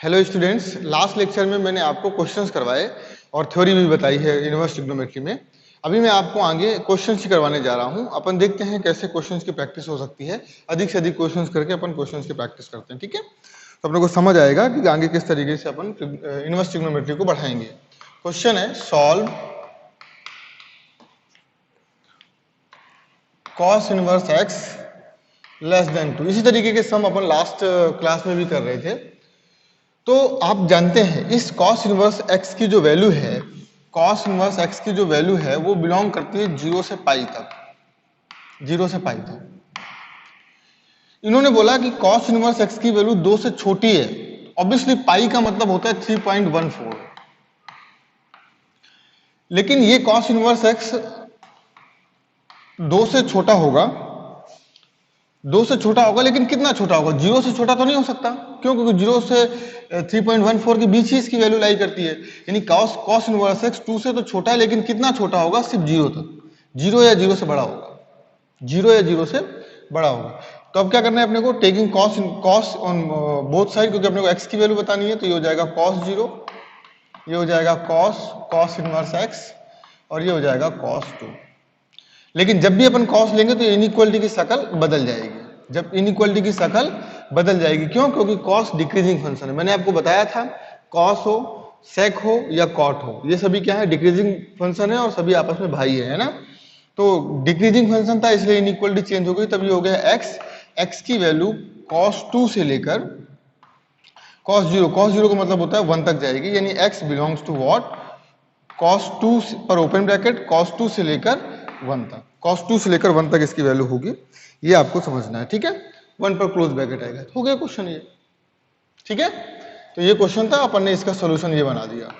Hello students, last lecture में मैंने आपको क्वेश्चंस करवाए और थ्योरी भी बताई है इनवर्स ट्रिग्नोमेट्री में। अभी मैं आपको आगे क्वेश्चंस ही करवाने जा रहा हूं। अपन देखते हैं कैसे क्वेश्चंस की प्रैक्टिस हो सकती है। अधिक से अधिक क्वेश्चंस करके अपन क्वेश्चंस की प्रैक्टिस करते हैं, ठीक है। तो अपने को समझ आएगा कि आगे किस तरीके से अपन इनवर्स ट्रिग्नोमेट्री को बढ़ाएंगे। क्वेश्चन है solve cos inverse x less than 2। इसी तरीके के सम अपन लास्ट क्लास में भी कर रहे थे। तो आप जानते हैं इस cos इनवर्स x की जो वैल्यू है, cos इनवर्स x की जो वैल्यू है वो बिलोंग करती है 0 से पाई तक, 0 से पाई तक। इन्होंने बोला कि cos इनवर्स x की वैल्यू 2 से छोटी है। ऑब्वियसली पाई का मतलब होता है 3.14, लेकिन ये cos इनवर्स x 2 से छोटा होगा, 2 से छोटा होगा, लेकिन कितना छोटा होगा? 0 से छोटा तो नहीं हो सकता। क्यों? क्योंकि 0 से 3.14 के बीच ही इसकी वैल्यू लाई करती है। यानी cos इनवर्स x 2 से तो छोटा है, लेकिन कितना छोटा होगा? सिर्फ 0 तक। 0 या 0 से बड़ा होगा, 0 या 0 से बड़ा होगा। तो अब क्या करना है अपने को? Taking cos on both side, क्योंकि अपने को x की वैल्यू बतानी है। तो ये हो जाएगा cos 0, ये हो जाएगा cos इनवर्स x, और ये हो जाएगा cos 2। लेकिन जब भी अपन कॉस लेंगे तो इनइक्वालिटी की शक्ल बदल जाएगी। जब इनइक्वालिटी की शक्ल बदल जाएगी, क्यों? क्योंकि कॉस डिक्रीजिंग फंक्शन है। मैंने आपको बताया था कॉस हो, सेक हो या कॉट हो, ये सभी क्या है? डिक्रीजिंग फंक्शन है और सभी आपस में भाई है ना। तो डिक्रीजिंग फंक्शन था, इसलिए इनइक्वालिटी चेंज हो गई। तब ये हो गया एक्स की वैल्यू cos 2 से लेकर cos 0 का मतलब होता है 1 तक जाएगी। यानी x belongs to what? cos 2 पर ओपन ब्रैकेट cos 2 से लेकर 1 तक, cos 2 से लेकर 1 तक इसकी वैल्यू होगी। ये आपको समझना है, ठीक है। 1 पर क्लोज ब्रैकेट आएगा। हो गया क्वेश्चन ये, ठीक है। तो ये क्वेश्चन था, अपन ने इसका सॉल्यूशन ये बना दिया।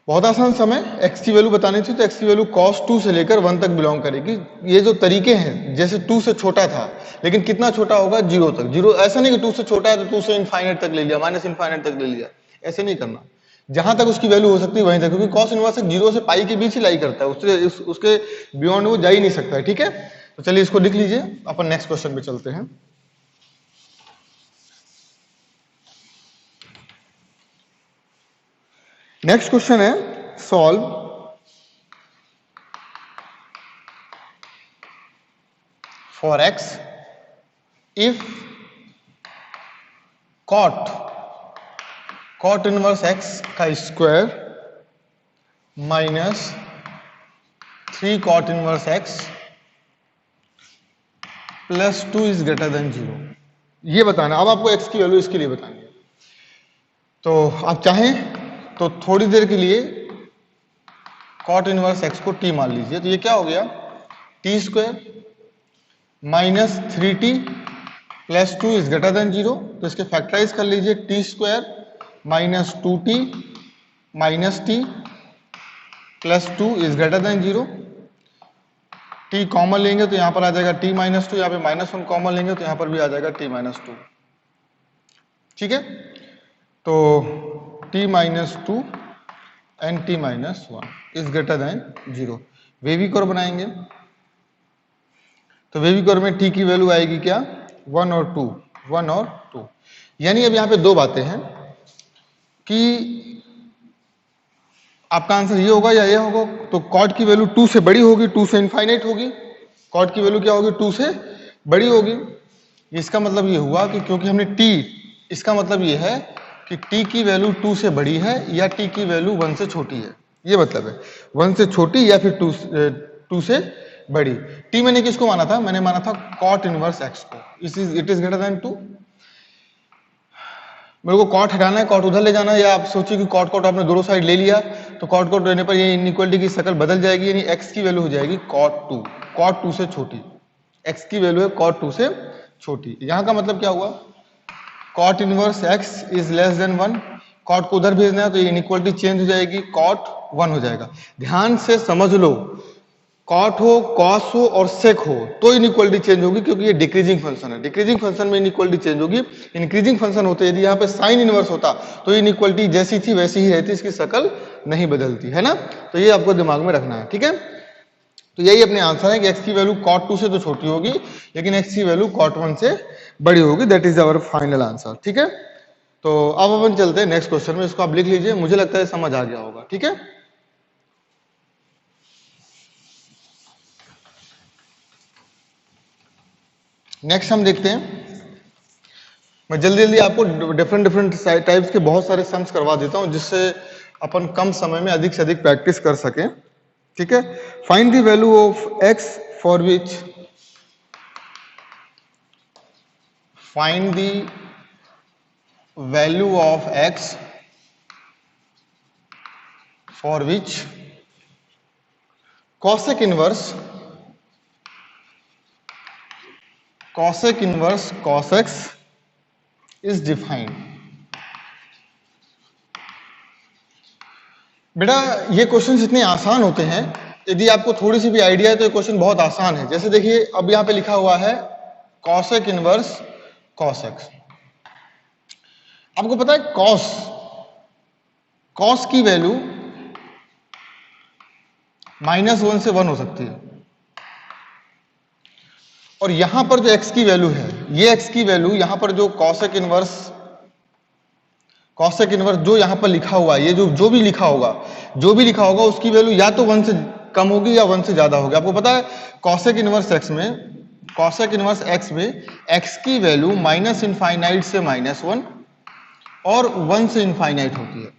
बहुत आसान समय, x की वैल्यू बतानी थी तो x की वैल्यू cos 2 से लेकर 1 तक बिलोंग करेगी। ये जो तरीके हैं, जैसे 2 से छोटा था, लेकिन कितना छोटा होगा? 0 तक। 0 ऐसा नहीं कि 2 से छोटा है तो 2 से इनफाइनाइट तक ले लिया, माइनस इनफाइनाइट तक ले लिया, ऐसे नहीं करना। जहां तक उसकी वैल्यू हो सकती है वहीं तक, क्योंकि cos इनवर्स 0 से पाई के बीच ही लाई करता है, उसके बियॉन्ड वो जा ही नहीं सकता है, ठीक है। तो चलिए इसको लिख लीजिए, अपन नेक्स्ट क्वेश्चन पे चलते हैं। नेक्स्ट क्वेश्चन है solve for x if cot inverse x का square minus 3 cot inverse x plus 2 is greater than 0। ये बताना। अब आपको x की वैल्यू इसके लिए बतानी है। तो आप चाहें तो थोड़ी देर के लिए cot इनवर्स x को t मान लीजिए। तो ये क्या हो गया? t square minus 3t plus 2 is greater than 0। तो इसके फैक्टराइज कर लीजिए। t square minus 2t minus t plus 2 is greater than 0। t common लेंगे तो यहां पर आ जाएगा t माइनस 2, यहाँ पे -1 कॉमन लेंगे तो यहां पर भी आ जाएगा t माइनस 2, ठीक है। तो t minus 2 and t minus 1 is greater than 0। वेविकोर बनाएंगे तो वेविकोर में t की वैल्यू आएगी क्या? 1 और 2, 1 और 2। यानी अब यहां पे दो बातें हैं कि आपका आंसर ये होगा या ये होगा। तो cot की वैल्यू 2 से बड़ी होगी, 2 से इनफाइनाइट होगी। cot की वैल्यू क्या होगी? 2 से बड़ी होगी। इसका मतलब ये हुआ कि क्योंकि हमने t, इसका मतलब ये है कि t की वैल्यू 2 से बड़ी है या t की वैल्यू 1 से छोटी है। ये मतलब है 1 से छोटी या फिर 2 से बड़ी। t मैंने किसको माना था? मैंने माना था cot इनवर्स x को। It is greater than 2। मेरे को कॉट हटाना है, कॉट उधर ले जाना है, या आप सोचिए कि कॉट आपने दोनों साइड ले लिया तो कॉट लेने पर ये इनइक्वालिटी की शक्ल बदल जाएगी। यानी x की वैल्यू हो जाएगी cot 2 से छोटी। x की वैल्यू है cot 2 से छोटी। यहां का मतलब क्या हुआ? cot inverse x is less than 1। cot को उधर भेजना है तो ये इनइक्वालिटी चेंज हो जाएगी, cot 1 हो जाएगा। ध्यान से समझ लो, कॉट हो, कॉस हो और सेक हो तो इनइक्वालिटी चेंज होगी, क्योंकि ये डिक्रीजिंग फंक्शन है। डिक्रीजिंग फंक्शन में इनइक्वालिटी चेंज होगी। इंक्रीजिंग फंक्शन होते यदि यहाँ पे साइन इनवर्स होता तो इनइक्वालिटी जैसी थी वैसी ही रहती, इसकी शक्ल नहीं बदलती, है ना। तो ये आपको दिमाग में रखना है, ठीक है। तो यही अपने आंसर है कि x की वैल्यू cot 2 से तो छोटी होगी, लेकिन x की वैल्यू cot 1 से बड़ी होगी। That is our final answer. ठीक है, तो अब अपन चलते हैं नेक्स्ट क्वेश्चन में। इसको आप लिख लीजिए, मुझे लगता है समझ आ गया होगा। ठीक है, नेक्स्ट हम देखते हैं। मैं जल्दी जल्दी आपको डिफरेंट डिफरेंट टाइप्स के बहुत सारे सम्स करवा देता हूं, जिससे अपन कम समय में अधिक से अधिक प्रैक्टिस कर सकें। ठीक है, find the value of x for which find the value of x for which cosec inverse cos x is defined। बेटा ये क्वेश्चन इतने आसान होते हैं, यदि आपको थोड़ी सी भी आइडिया है तो ये क्वेश्चन बहुत आसान है। जैसे देखिए, अब यहां पे लिखा हुआ है cosec इनवर्स cos x। आपको पता है cos की वैल्यू -1 से 1 हो सकती है, और यहां पर जो x की वैल्यू है, ये x की वैल्यू यहां पर जो cosec इनवर्स जो यहां पर लिखा हुआ है, ये जो भी लिखा होगा उसकी वैल्यू या तो 1 से कम होगी या 1 से ज्यादा होगी। आपको पता है cosec इनवर्स x में x की वैल्यू -इनफाइनाइट से -1 और 1 से इनफाइनाइट होती है।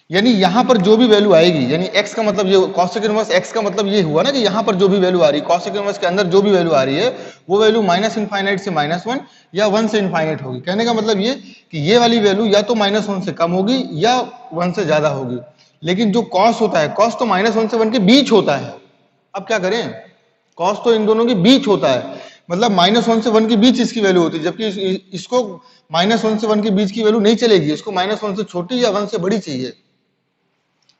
यानी यहां पर जो भी वैल्यू आएगी, यानी x का मतलब ये cosec इनवर्स x का मतलब ये हुआ ना कि यहां पर जो भी वैल्यू आ रही है, cosec इनवर्स के अंदर जो भी वैल्यू आ रही है, वो वैल्यू -इनफाइनाइट से -1 या 1 से इनफाइनाइट होगी। कहने का मतलब ये कि ये वाली वैल्यू या तो -1 से कम होगी या 1 से ज्यादा होगी। लेकिन जो cos होता है, cos तो -1 से 1 के बीच होता है। अब क्या करें, cos तो इन दोनों के बीच होता है, मतलब -1 से 1 के बीच इसकी वैल्यू होती है, जबकि इसको -1 से 1 के बीच की वैल्यू नहीं चलेगी, इसको -1 से छोटी या 1 से बड़ी चाहिए।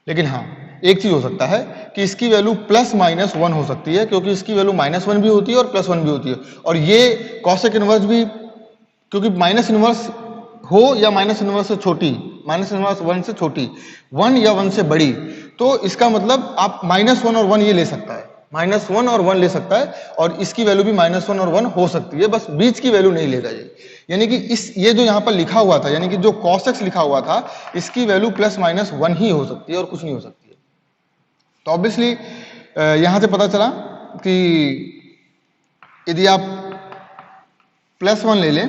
लेकिन हाँ, एक चीज हो सकता है कि इसकी वैल्यू +-1 हो सकती है, क्योंकि इसकी वैल्यू -1 भी होती है और +1 भी होती है। और ये cosec इनवर्स भी, क्योंकि माइनस इनवर्स हो या माइनस इनवर्स से छोटी, माइनस इनवर्स 1 से छोटी, 1 या 1 से बड़ी, तो इसका मतलब आप -1 और 1 ये ले सकता है, -1 और 1 ले सकता है, और इसकी वैल्यू भी -1 और 1 हो सकती है, बस बीच की वैल्यू नहीं लेगा ये। यानी कि ये जो यहां पर लिखा हुआ था, यानी कि जो cos x लिखा हुआ था, इसकी वैल्यू +-1 ही हो सकती है और कुछ नहीं हो सकती है। तो ऑब्वियसली यहां से पता चला कि यदि आप +1 ले लें,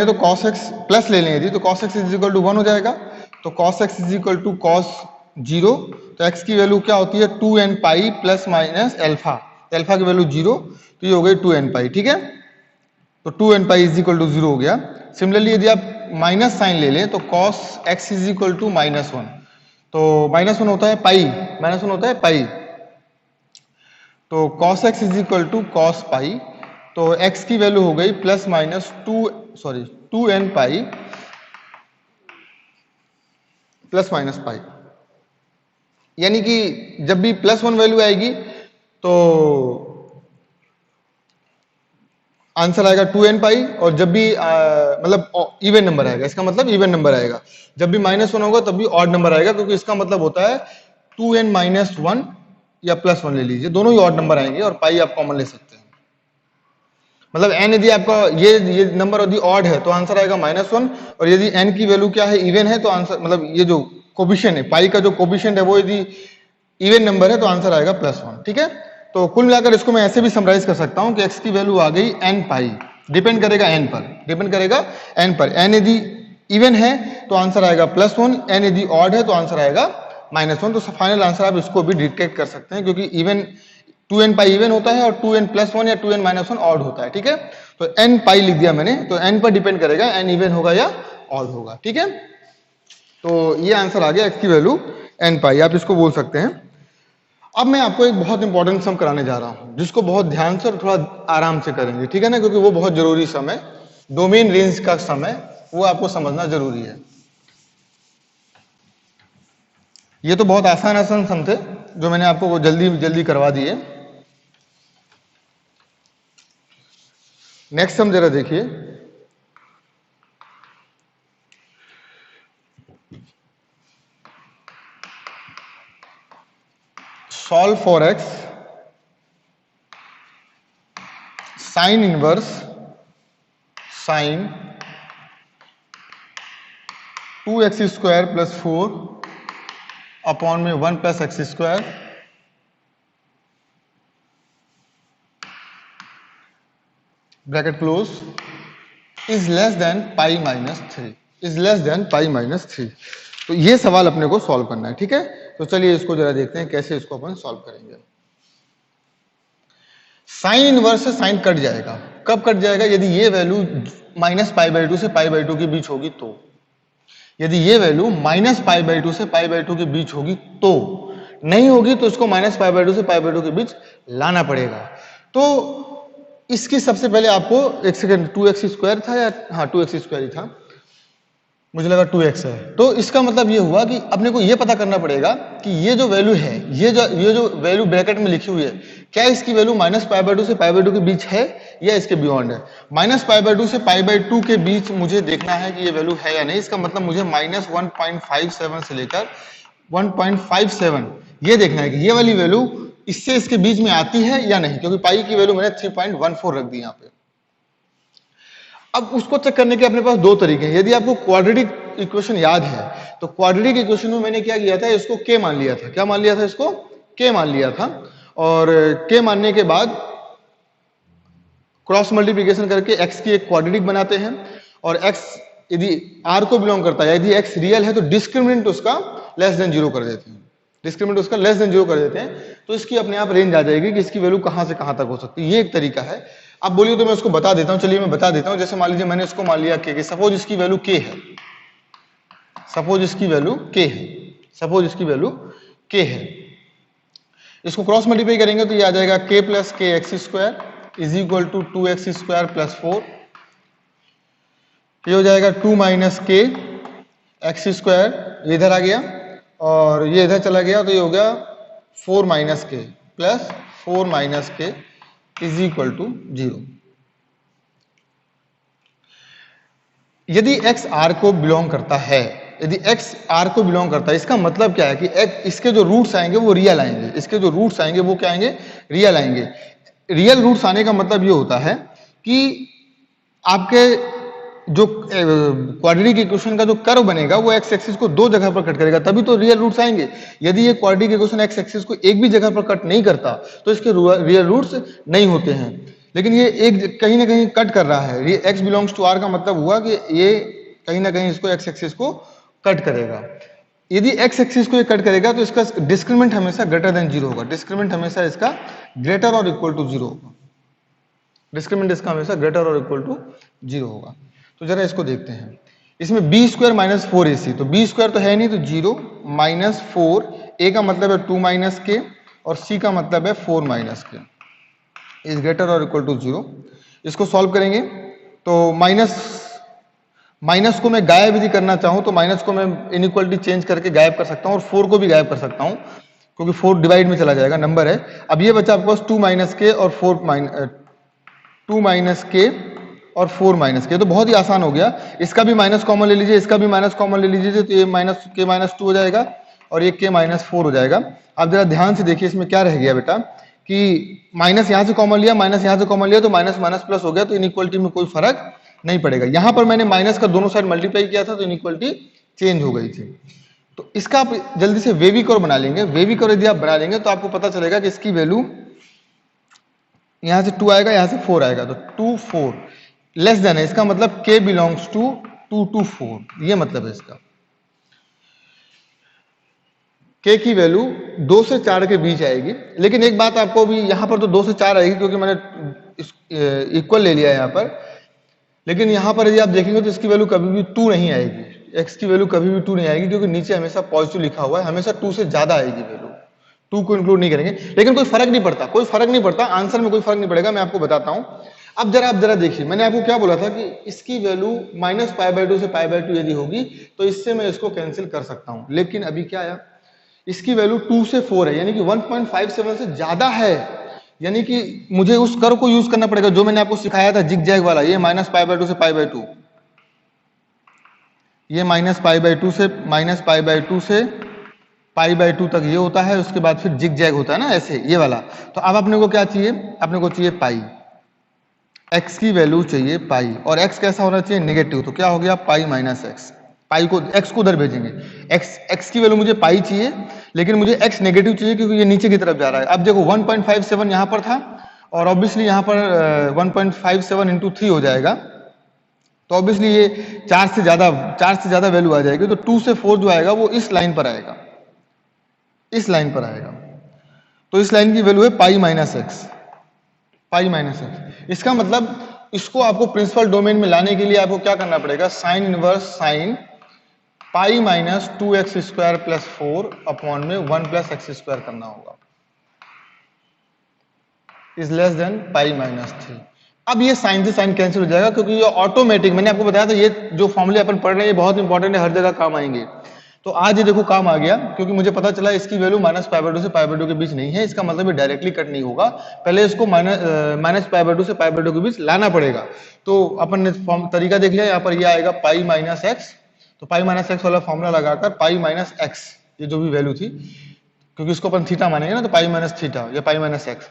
तो cos x प्लस ले लें यदि, तो cos x is equal to 1 हो जाएगा। तो cos x is equal to cos 0, तो x की वैल्यू क्या होती है 2n pi plus minus alpha, alpha की वैल्यू 0, तो ये हो गई 2n पाई। ठीक है, तो 2n pi is equal to 0 हो गया। सिमिलरली यदि आप माइनस साइन ले लें तो cos x is equal to -1, तो -1 होता है पाई, -1 होता है पाई, तो cos x is equal to cos pi, तो x की वैल्यू हो गई +-2n पाई +- पाई। यानी कि जब भी +1 वैल्यू आएगी तो आंसर आएगा 2n पाई, और जब भी मतलब इवन नंबर आएगा, इसका मतलब इवन नंबर आएगा। जब भी -1 होगा तब भी ऑड नंबर आएगा, क्योंकि इसका मतलब होता है 2n - 1 या +1 ले लीजिए, दोनों ही ऑड नंबर आएंगे, और पाई आप कॉमन ले सकते हैं। मतलब n यदि आपका ये नंबर यदि ऑड है तो आंसर आएगा -1, और यदि n की वैल्यू क्या है, इवन है, तो आंसर मतलब ये जो कोफिशिएंट है, पाई का जो कोफिशिएंट है, वो यदि इवन नंबर है तो आंसर आएगा +1। ठीक है, तो कुल मिलाकर इसको मैं ऐसे भी समराइज कर सकता हूं कि x की वैल्यू आ गई n पाई, डिपेंड करेगा n पर, डिपेंड करेगा n पर। n यदि इवन है तो आंसर आएगा +1, n यदि ऑड है तो आंसर आएगा -1। तो फाइनल आंसर आप इसको भी डिटेक्ट कर सकते हैं, क्योंकि इवन 2n पाई इवन होता है और 2n +1 या 2n -1 ऑड होता है। ठीक है, तो n पाई लिख दिया मैंने, तो n पर डिपेंड करेगा n इवन होगा या ऑड होगा। ठीक है, तो ये आंसर आ गया x की वैल्यू n पाई, आप इसको बोल सकते हैं। अब मैं आपको एक बहुत इंपॉर्टेंट सम कराने जा रहा हूं, जिसको बहुत ध्यान से और थोड़ा आराम से करेंगे, ठीक है ना, क्योंकि वो बहुत जरूरी सम है, डोमेन रेंज का सम है, वो आपको समझना जरूरी है। ये तो बहुत आसान आसान सम थे जो मैंने आपको वो जल्दी जल्दी करवा दिए। नेक्स्ट सम जरा देखिए, solve for x sine inverse sine 2x square plus 4 upon में 1 plus x square bracket close is less than pi minus 3, is less than pi minus 3। तो ये सवाल अपने को सॉल्व करना है, ठीक है। तो चलिए इसको जरा देखते हैं कैसे इसको अपन सॉल्व करेंगे। साइन इनवर्स से साइन कट जाएगा। कब कट जाएगा? यदि ये वैल्यू माइनस पाई बाई 2 से पाई बाई 2 के बीच होगी तो। यदि ये वैल्यू माइनस पाई बाई 2 से पाई बाई 2 के बीच होगी तो। नहीं होगी तो इसको माइनस पाई बाई 2 से पाई बाई 2 के बीच लाना पड़ेगा। तो इसकी सबसे पहले आपको एक सेकंड, 2x स्क्वायर था या हाँ 2x स्क्वायर ही था, मुझे लगा 2x है। तो इसका मतलब ये हुआ कि अपने को ये पता करना पड़ेगा कि ये जो वैल्यू है, ये जो वैल्यू ब्रैकेट में लिखी हुई है, क्या इसकी वैल्यू माइनस पाई बाई 2 से पाई बाई 2 के बीच है या इसके बियॉन्ड है। माइनस पाई बाई 2 से पाई बाई 2 के बीच मुझे देखना है कि ये वैल्यू है या नहीं। इसका मतलब मुझे माइनस 1.57 से लेकर 1.57 ये देखना है कि ये वाली वैल्यू इससे इसके बीच में आती है या नहीं, क्योंकि पाई की वैल्यू मैंने 3.14 रख दी यहाँ पे। अब उसको चेक करने के अपने पास दो तरीके हैं। यदि आपको क्वाड्रेटिक इक्वेशन याद है तो क्वाड्रेटिक इक्वेशन में मैंने क्या किया था, इसको k मान लिया था। क्या मान लिया था? इसको k मान लिया था। और k मानने के बाद क्रॉस मल्टीप्लिकेशन करके x की एक क्वाड्रेटिक बनाते हैं। और x यदि r को बिलोंग करता है, यदि x रियल है तो डिस्क्रिमिनेंट उसका लेस देन 0 कर देते हैं। डिस्क्रिमिनेंट उसका लेस देन 0 कर देते हैं तो इसकी अपने आप रेंज आ जाएगी कि इसकी वैल्यू कहां से कहां तक हो सकती है। ये एक तरीका है। अब बोलिए तो मैं उसको बता देता हूं। चलिए मैं बता देता हूं। जैसे मान लीजिए मैंने इसको मान लिया कि सपोज इसकी वैल्यू k है, सपोज इसकी वैल्यू k है, सपोज इसकी वैल्यू k है। इसको क्रॉस मल्टीप्लाई करेंगे तो ये आ जाएगा k plus K X square is equal to 2x square plus 4। ये हो जाएगा 2 माइनस के एक्स स्क्वायर, इधर आ गया और ये इधर चला गया तो ये हो गया 4 माइनस के प्लस 4 माइनस के इज इक्वल टू 0। यदि x r को बिलोंग करता है, यदि x r को बिलोंग करता है, इसका मतलब क्या है कि इसके जो रूट्स आएंगे वो रियल आएंगे। इसके जो रूट्स आएंगे वो क्या आएंगे? रियल आएंगे। रियल रूट्स आने का मतलब ये होता है कि आपके जो क्वाड्रेटिक इक्वेशन का जो कर्व बनेगा वो एक्स एक्सिस को दो जगह पर कट करेगा, तभी तो रियल रूट्स आएंगे। यदि ये क्वाड्रेटिक इक्वेशन एक्स एक्सिस को एक भी जगह पर कट नहीं करता तो इसके रियल रूट्स नहीं होते हैं। लेकिन ये एक कहीं ना कहीं कट कर रहा है। ये x बिलोंग्स टू r का मतलब हुआ कि ये कहीं ना कहीं इसको x एक्सिस को कट करेगा। यदि x एक्सिस को ये कट करेगा तो इसका डिस्क्रिमिनेंट हमेशा ग्रेटर देन 0 होगा। डिस्क्रिमिनेंट हमेशा इसका ग्रेटर और इक्वल टू 0 होगा। डिस्क्रिमिनेंट इसका हमेशा ग्रेटर और इक्वल टू 0 होगा। तो जरा इसको देखते हैं। इसमें बी स्क्वायर माइनस 4ac, तो बी स्क्वायर तो है नहीं तो 0 माइनस 4, a का मतलब है 2 माइनस के और c का मतलब है 4 माइनस के इज ग्रेटर और इक्वल टू 0। इसको सॉल्व करेंगे तो माइनस को मैं गायब यदि करना चाहूं तो माइनस को मैं इनइक्वालिटी चेंज करके गायब कर सकता हूं और 4 को भी गायब कर सकता हूं क्योंकि 4 डिवाइड में चला जाएगा, नंबर है। अब ये बचा आपके पास 2 माइनस के और 2 माइनस के और 4 माइनस के, तो बहुत ही आसान हो गया। इसका भी माइनस कॉमन ले लीजिए, इसका भी माइनस कॉमन ले लीजिए तो ये माइनस के माइनस 2 हो जाएगा और ये के माइनस 4 हो जाएगा। आप जरा ध्यान से देखिए इसमें क्या रह गया बेटा कि माइनस यहां से कॉमन लिया, माइनस यहां से कॉमन लिया तो माइनस माइनस प्लस हो गया, तो इनइक्वालिटी में कोई फर्क नहीं पड़ेगा। यहां पर मैंने माइनस का दोनों साइड मल्टीप्लाई किया था तो इनइक्वालिटी चेंज हो गई थी। तो इसका आप जल्दी से वेविकोर बना लेंगे। वेविकोर यदि आप बना लेंगे तो आपको पता चलेगा कि इसकी वैल्यू यहां से 2 आएगा, यहां से 4 आएगा, तो 2 4 लेस देन है। इसका मतलब k बिलोंग्स टू 2 to 4, ये मतलब है इसका। k की वैल्यू 2 से 4 के बीच आएगी। लेकिन एक बात आपको भी, यहां पर तो 2 से 4 आएगी क्योंकि मैंने इक्वल ले लिया है यहां पर। लेकिन यहां पर यदि आप देखेंगे तो इसकी वैल्यू कभी भी 2 नहीं आएगी। x की वैल्यू कभी भी 2 नहीं आएगी क्योंकि नीचे हमेशा पॉजिटिव लिखा हुआ है, हमेशा 2 से ज्यादा आएगी वैल्यू। 2 को इंक्लूड नहीं करेंगे। लेकिन कोई फर्क नहीं पड़ता, कोई फर्क नहीं पड़ता, आंसर में कोई फर्क नहीं पड़ेगा। मैं आपको बताता हूं। अब आप जरा देखिए, मैंने आपको क्या बोला था कि इसकी वैल्यू माइनस पाई बाई 2 से पाई बाई 2 यदि होगी तो इससे मैं इसको कैंसिल कर सकता हूं। लेकिन अभी क्या आया, इसकी वैल्यू 2 से 4 है, यानी कि 1.57 से ज्यादा है। यानी कि मुझे उस कर्व को यूज करना पड़ेगा जो मैंने आपको सिखाया था, जिग-जैग वाला। ये माइनस पाई बाई 2 से पाई बाई 2, ये माइनस पाई बाई 2 से π/2 तक ये होता है, उसके बाद फिर जिग जैग होता है ना ऐसे, ये वाला। तो अब अपने को क्या चाहिए, अपने को चाहिए पाई, x की वैल्यू चाहिए पाई, और x कैसा होना चाहिए, नेगेटिव। तो क्या हो गया, पाई माइनस एक्स, पाई को x को उधर भेजेंगे, x की वैल्यू मुझे पाई चाहिए, लेकिन मुझे x नेगेटिव चाहिए क्योंकि ये नीचे की तरफ जा रहा है। अब देखो 1.57 यहाँ पर था, और ऑब्वियसली यहाँ पर 1.57 इंटू 3 हो जाएगा, तो ऑब्वियसली ये 4 से ज्यादा वैल्यू आ जाएगी। तो 2 से 4 जो आएगा वो इस लाइन पर आएगा, इस लाइन पर आएगा। तो इस लाइन की वैल्यू है pi minus x, pi minus x. इसका मतलब इसको आपको प्रिंसिपल डोमेन में लाने के लिए आपको क्या करना पड़ेगा, sine inverse sine pi minus 2x² plus 4 upon में 1 प्लस x² करना होगा, is less than pi minus 3। अब ये साइन से साइन कैंसिल हो जाएगा, क्योंकि ये ऑटोमेटिक, मैंने आपको बताया था ये जो फॉर्मूले अपन पढ़ रहे हैं ये बहुत इंपॉर्टेंट है, हर जगह काम आएंगे। तो आज ये देखो काम आ गया, क्योंकि मुझे पता चला इसकी वैल्यू -π/2 से π/2 के बीच नहीं है, इसका मतलब ये डायरेक्टली कट नहीं होगा, पहले इसको -π/2 से π/2 के बीच लाना पड़ेगा। तो अपन ने तरीका देख लिया, यहाँ पर ये आएगा पाई माइनस एक्स, तो पाई माइनस एक्स वाला फॉर्मूला लगाकर पाई माइनस एक्स, ये जो भी वैल्यू थी, क्योंकि इसको अपन थीटा मानेंगे ना, तो पाई माइनस थीटा या पाई माइनस एक्स।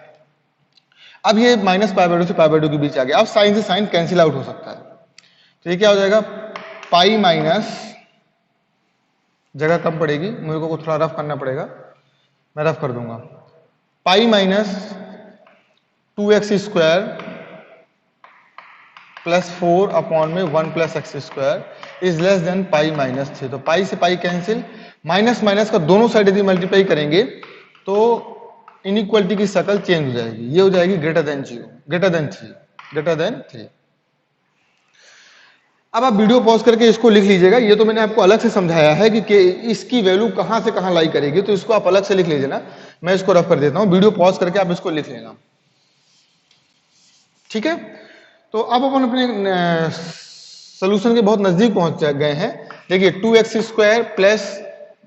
अब ये -π/2 से π/2 के बीच आ गया, अब साइन से साइन कैंसिल आउट हो सकता है, तो ये क्या हो जाएगा, पाई माइनस, जगह कम पड़ेगी, मुझे को थोड़ा रफ करना पड़ेगा, मैं रफ कर दूंगा, pi minus 2x² plus 4 upon में 1 plus x² is less than pi minus 3। तो पाई से पाई कैंसिल, माइनस माइनस का दोनों साइड यदि मल्टीप्लाई करेंगे तो इनइक्वालिटी की शक्ल चेंज हो जाएगी, ये हो जाएगी greater than 0, greater than 3, greater than 3। अब आप वीडियो पॉज करके इसको लिख लीजिएगा, ये तो मैंने आपको अलग से समझाया है कि इसकी वैल्यू कहां से कहां लाई करेगी, तो इसको आप अलग से लिख लीजिए ना, मैं इसको रफ कर देता हूं, वीडियो पॉज करके आप इसको लिख लेना, ठीक है। तो अब अपन अपने सोल्यूशन के बहुत नजदीक पहुंच गए हैं। देखिए 2x² प्लस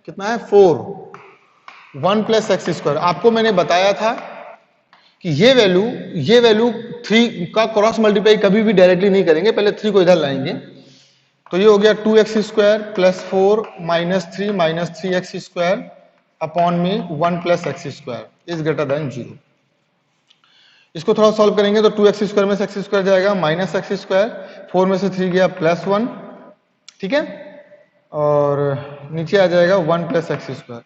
कितना है 4, 1 प्लस x², आपको मैंने बताया था कि ये वैल्यू 3 का क्रॉस मल्टीप्लाई कभी भी डायरेक्टली नहीं करेंगे, पहले 3 को इधर लाएंगे, तो ये हो गया 2x² plus 4 minus 3 minus 3x² upon में 1 plus x² is greater than 0। इसको थोड़ा सॉल्व करेंगे तो 2x² में से x² जाएगा माइनस x², 4 में से 3 गया प्लस 1, ठीक है, और नीचे आ जाएगा 1 प्लस x²।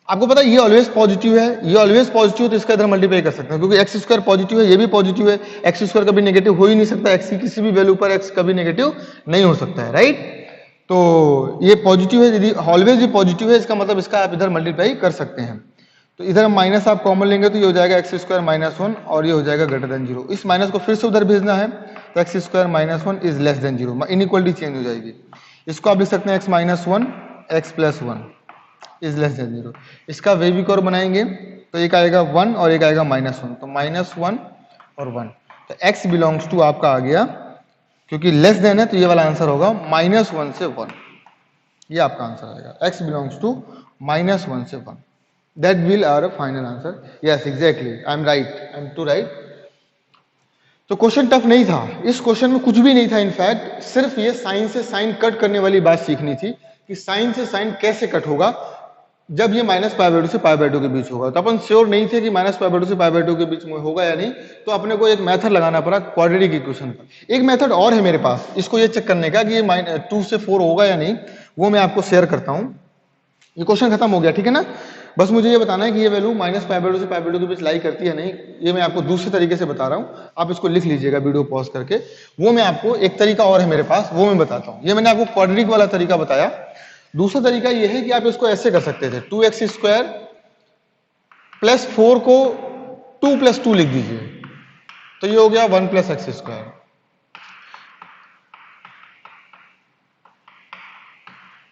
आपको पता है ये ऑलवेज पॉजिटिव है, ये ऑलवेज पॉजिटिव, तो इसका इधर मल्टीप्लाई कर सकते हैं, क्योंकि x² पॉजिटिव है, ये भी पॉजिटिव है, x² कभी नेगेटिव हो ही नहीं सकता, x की किसी भी वैल्यू पर x कभी नेगेटिव नहीं हो सकता है, राइट। तो ये पॉजिटिव है, यदि ऑलवेज ये पॉजिटिव है, इसका मतलब इसका आप इधर मल्टीप्लाई कर सकते हैं। तो इधर माइनस आप कॉमन लेंगे तो ये हो जाएगा x² माइनस 1, और ये हो जाएगा ग्रेटर देन 0। इस माइनस को फिर से उधर भेजना है, तो x² minus 1 is less than 0, inequality change हो जाएगी। इसको आप लिख सकते हैं x minus 1 x plus 1 is less than 0। इसका वे भी कर्व बनाएंगे, तो एक आएगा 1 और एक आएगा -1, तो -1 और 1, तो x बिलोंग्स टू आपका आ गया, क्योंकि लेस देन है तो ये वाला आंसर होगा -1 से 1, ये आपका आंसर आएगा, x बिलोंग्स टू -1 से 1। That will our final answer. Yes, exactly. I'm right. I'm too right. तो क्वेश्चन टफ नहीं था, इस क्वेश्चन में कुछ भी नहीं था, इनफैक्ट सिर्फ ये साइन से साइन कट करने वाली बात सीखनी थी कि साइन से साइन कैसे कट होगा जब ये -π/2 से π/2 के बीच होगा। तो अपन श्योर नहीं थे कि -π/2 से π/2 के बीच में होगा या नहीं, तो अपने को एक मेथड लगाना पड़ा क्वाड्रेटिक इक्वेशन का। एक मेथड और है मेरे पास, इसको ये चेक करने का कि ये 2 से 4 होगा या नहीं, वो मैं आपको शेयर करता हूं। ये क्वेश्चन खत्म हो गया, ठीक है ना। बस मुझे ये बताना है कि ये वैल्यू -π/2 से π/2 के बीच लाई करती है नहीं, ये मैं आपको दूसरे तरीके से बता रहा हूं, आप इसको लिख लीजिएगा वीडियो पॉज करके। वो मैं आपको एक तरीका और है मेरे पास, वो मैं बताता हूं। ये मैंने आपको क्वाड्रेटिक वाला तरीका बताया, दूसरा तरीका ये है कि आप इसको ऐसे कर सकते थे, 2x² प्लस 4 को 2 + 2 लिख दीजिए, तो ये हो गया 1 प्लस x²।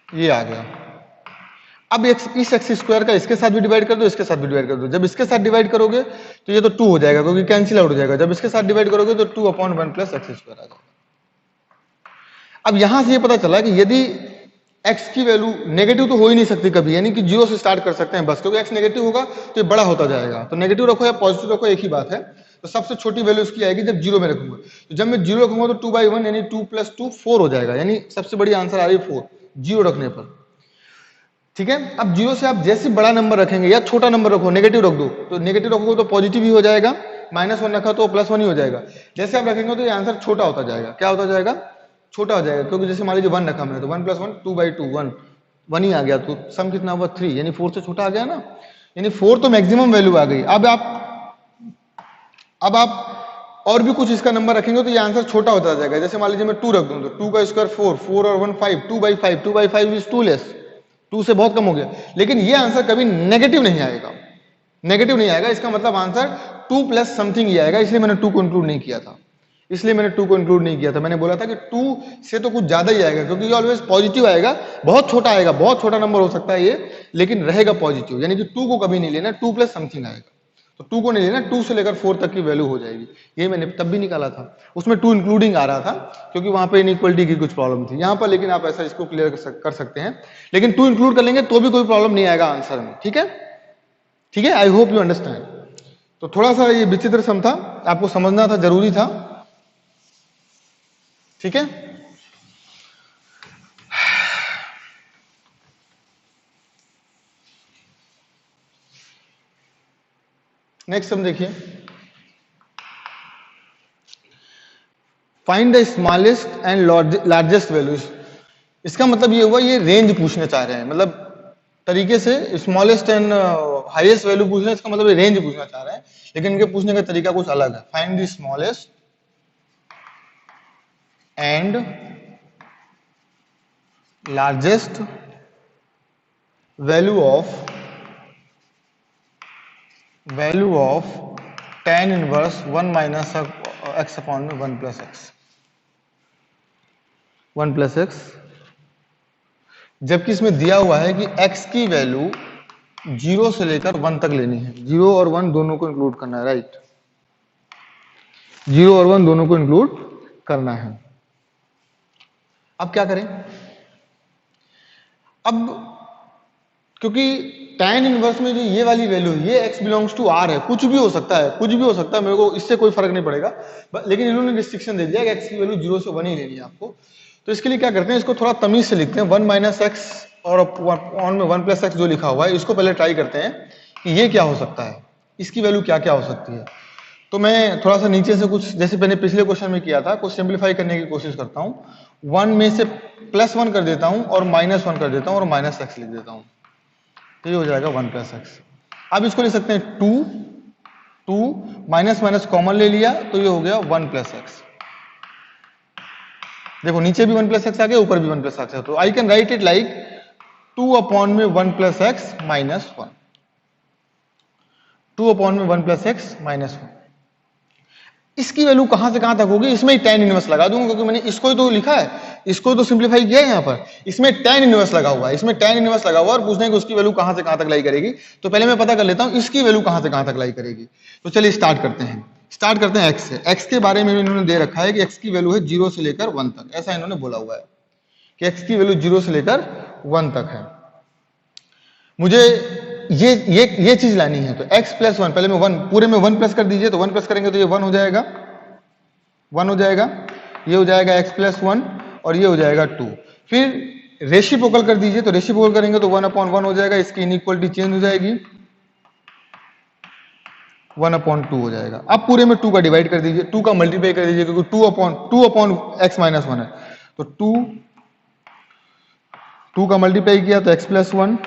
ये आ गया। अब इस x² का इसके साथ भी डिवाइड कर दो, इसके साथ भी डिवाइड कर दो। जब इसके साथ डिवाइड करोगे तो ये तो 2 हो जाएगा, क्योंकि कैंसिल आउट हो जाएगा। जब इसके साथ डिवाइड करोगे तो 2/1 प्लस x² आ जाएगा। अब यहां से ये पता चला कि यदि x की वैल्यू नेगेटिव तो हो ही नहीं सकती कभी, यानी कि 0 से स्टार्ट कर सकते हैं बस, क्योंकि x नेगेटिव होगा तो ये बड़ा होता जाएगा। तो नेगेटिव रखो या पॉजिटिव रखो एक ही बात है। तो सबसे छोटी वैल्यू उसकी आएगी जब 0 में रखूंगा। तो जब मैं 0 रखूंगा तो 2/1 यानी 2 + 2 4 हो जाएगा, यानी सबसे बड़ी आंसर आ रही है 4 0 रखने पर। ठीक है। अब जीरो से आप जैसे बड़ा नंबर रखेंगे या छोटा नंबर रखो, नेगेटिव रख दो, तो नेगेटिव रखोगे तो पॉजिटिव ही हो जाएगा, -1 रखा तो +1 ही हो जाएगा। जैसे आप रखेंगे तो ये आंसर छोटा होता जाएगा। क्या होता जाएगा? छोटा हो जाएगा, क्योंकि जैसे मान लीजिए 1 रखा मैंने, तो 1 + 1 2/2 1 ही आ गया, तो सम कितना हुआ 3, यानी 4 से छोटा आ गया ना, यानी 4 तो मैक्सिमम वैल्यू आ गई। अब आप और भी कुछ इसका नंबर रखेंगे तो ये आंसर छोटा होता जाएगा। जैसे मान लीजिए मैं 2 रख दूं, तो 2 का स्क्वायर 4, 4 और 1 5, 2/5, 2/5 इज 2 लेस, 2 से बहुत कम हो गया। लेकिन ये आंसर कभी नेगेटिव नहीं आएगा, नेगेटिव नहीं आएगा, इसका मतलब आंसर 2 प्लस समथिंग ही आएगा, इसलिए मैंने 2 को इंक्लूड नहीं किया था। मैंने बोला था कि 2 से तो कुछ ज्यादा ही आएगा, क्योंकि ये ऑलवेज पॉजिटिव आएगा, बहुत छोटा आएगा, बहुत छोटा नंबर हो सकता है ये, लेकिन रहेगा पॉजिटिव, यानी कि 2 को कभी नहीं लेना, 2 प्लस समथिंग आएगा। तो 2 को नहीं लेना, 2 से लेकर 4 तक की वैल्यू हो जाएगी। ये मैंने तब भी निकाला था, उसमें 2 इंक्लूडिंग आ रहा था, क्योंकि वहां पे इनइक्वालिटी की कुछ प्रॉब्लम थी। यहां पर लेकिन आप ऐसा इसको क्लियर कर सकते हैं, लेकिन 2 इंक्लूड कर लेंगे तो भी कोई प्रॉब्लम नहीं आएगा आंसर में। ठीक है, ठीक है, आई होप यू अंडरस्टैंड। तो थोड़ा सा ये विचित्र सम था, आपको समझना था, जरूरी था। ठीक है, नेक्स्ट सम देखिए, find the smallest and largest values. इसका मतलब ये हुआ, ये रेंज पूछना चाह रहे हैं, मतलब तरीके से स्मॉलेस्ट एंड हाईएस्ट वैल्यू पूछ रहे हैं, इसका मतलब ये रेंज पूछना चाह रहे हैं, लेकिन इनके पूछने का तरीका कुछ अलग है। Find the smallest and largest value of tan inverse 1 minus x upon में 1 प्लस x, जबकि इसमें दिया हुआ है कि x की वैल्यू 0 से लेकर 1 तक लेनी है, 0 और 1 दोनों को इंक्लूड करना है, राइट, 0 और 1 दोनों को इंक्लूड करना है। अब क्या करें? अब क्योंकि tan इनवर्स में जो ये वाली वैल्यू है, ये x बिलोंग्स टू r है, कुछ भी हो सकता है, कुछ भी हो सकता है, मेरे को इससे कोई फर्क नहीं पड़ेगा, लेकिन इन्होंने रिस्ट्रिक्शन दे दिया कि x की वैल्यू 0 से 1 ही लेनी है आपको। तो इसके लिए क्या करते हैं, इसको थोड़ा तमीज से लिखते हैं, 1 माइनस एक्स और ऑन में 1 प्लस एक्स जो लिखा हुआ है, इसको पहले ट्राई करते हैं कि ये क्या हो सकता है, इसकी वैल्यू क्या क्या हो सकती है। तो मैं थोड़ा सा नीचे से कुछ, जैसे मैंने पिछले क्वेश्चन में किया था, कुछ सिंप्लीफाई करने की कोशिश करता हूँ। 1 में से +1 कर देता हूँ और -1 कर देता हूँ और माइनस एक्स लिख देता हूँ, तो ये हो जाएगा 1 प्लस एक्स। अब इसको लिख सकते हैं 2 माइनस माइनस कॉमन ले लिया, तो ये हो गया 1 प्लस एक्स। देखो नीचे भी 1 प्लस एक्स आ गया, ऊपर भी 1 प्लस एक्स है, तो I can write it like 2 upon में 1 प्लस एक्स माइनस 1, 2 अपॉन में 1 प्लस एक्स माइनस 1। इसकी वैल्यू कहां से कहां तक होगी, इसमें ही tan इनवर्स लगा दूंगा, क्योंकि मैंने इसको ही तो लिखा है, इसको ही तो सिंप्लीफाई किया है यहाँ पर, इसमें tan इनवर्स लगा हुआ है, इसमें tan इनवर्स लगा हुआ है, और पूछने कि उसकी वैल्यू कहां से कहां तक लाई करेगी। तो पहले मैं पता कर लेता हूं इसकी वैल्यू कहां से कहां तक लाई करेगी। तो चलिए स्टार्ट करते हैं x से। x के बारे में इन्होंने दे रखा है कि x की वैल्यू है 0 से लेकर 1 तक, ऐसा इन्होंने बोला हुआ है कि x की वैल्यू 0 से लेकर 1 तक है। मुझे ये चीज लानी है, तो x प्लस 1, पहले मैं 1 पूरे में 1 प्लस कर दीजिए, तो 1 प्लस करेंगे तो ये 1 हो जाएगा, 1 हो जाएगा, ये हो जाएगा x प्लस 1 और ये हो जाएगा 2। फिर रेसिप्रोकल कर दीजिए, तो रेसिप्रोकल करेंगे तो 1 अपॉन 1 हो जाएगा, इसकी इनइक्वालिटी चेंज हो जाएगी, 1 अपॉन 2 हो जाएगा। अब पूरे में 2 का डिवाइड कर दीजिए, 2 का मल्टीप्लाई कर दीजिए, क्योंकि 2 अपॉन x माइनस 1 है, तो 2 का मल्टीप्लाई किया तो x प्लस 1,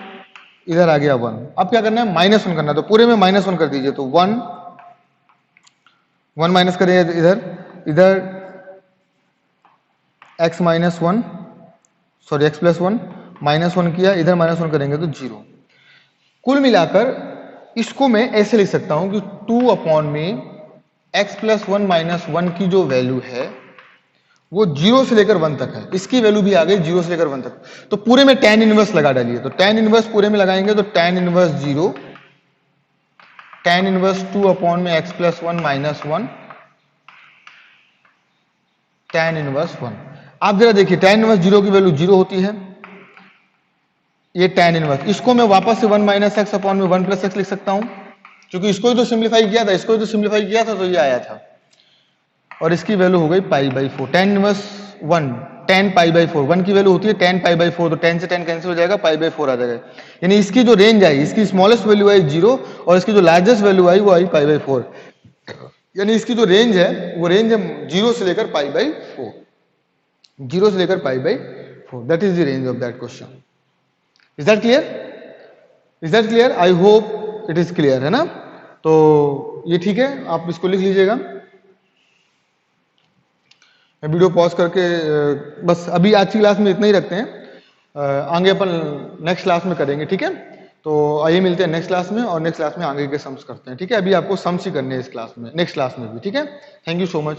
इधर आ गया 1। अब क्या करना है, -1 करना है, तो पूरे में -1 कर दीजिए, तो 1 माइनस करिए इधर x minus 1, sorry x plus 1, -1 किया, इधर -1 करेंगे तो 0। कुल मिलाकर इसको मैं ऐसे लिख सकता हूं कि 2 अपॉन में x प्लस 1 माइनस 1 की जो वैल्यू है वो 0 से लेकर 1 तक है, इसकी वैल्यू भी आ गई 0 से लेकर 1 तक। तो पूरे में tan इनवर्स लगा डालिए, तो tan इनवर्स पूरे में लगाएंगे तो tan inverse 0, tan inverse 2 upon में x plus 1 minus 1, tan inverse 1। आप जरा देखिए, tan इनवर्स 0 की वैल्यू 0 होती है, ये tan इनवर्स, इसको मैं वापस से 1 माइनस एक्स अपॉन में 1 प्लस एक्स लिख सकता हूं, क्योंकि इसको ही तो सिंप्लीफाई किया था, तो ये आया था, और इसकी वैल्यू हो गई π/4। tan इनवर्स 1 10 पाई बाई 4, 1 की वैल्यू होती है 10 पाई बाई 4, तो 10 से 10 कैंसिल हो जाएगा, पाई बाई 4 आ जाएगा। यानी इसकी जो रेंज आई, इसकी स्मॉलेस्ट वैल्यू आई 0 और इसकी जो लार्जेस्ट वैल्यू आई वो आई पाई बाई 4। यानी इसकी जो रेंज है वो रेंज है 0 से लेकर पाई बाई 4, 0 से लेकर pi by 4, that is the range of that question. Is that clear? Is that clear? I hope it is clear, है ना? तो ये ठीक है, आप इसको लिख लीजिएगा। मैं वीडियो पॉज करके बस अभी आज की क्लास में इतना ही रखते हैं, आगे अपन नेक्स्ट क्लास में करेंगे, ठीक है? तो आइए मिलते हैं नेक्स्ट क्लास में, और नेक्स्ट क्लास में आगे के सम्स करते हैं, ठीक है? अभी आपको सम्स ही करने हैं इस क्लास में, नेक्स्ट क्लास में भी, ठीक है? Thank you so much.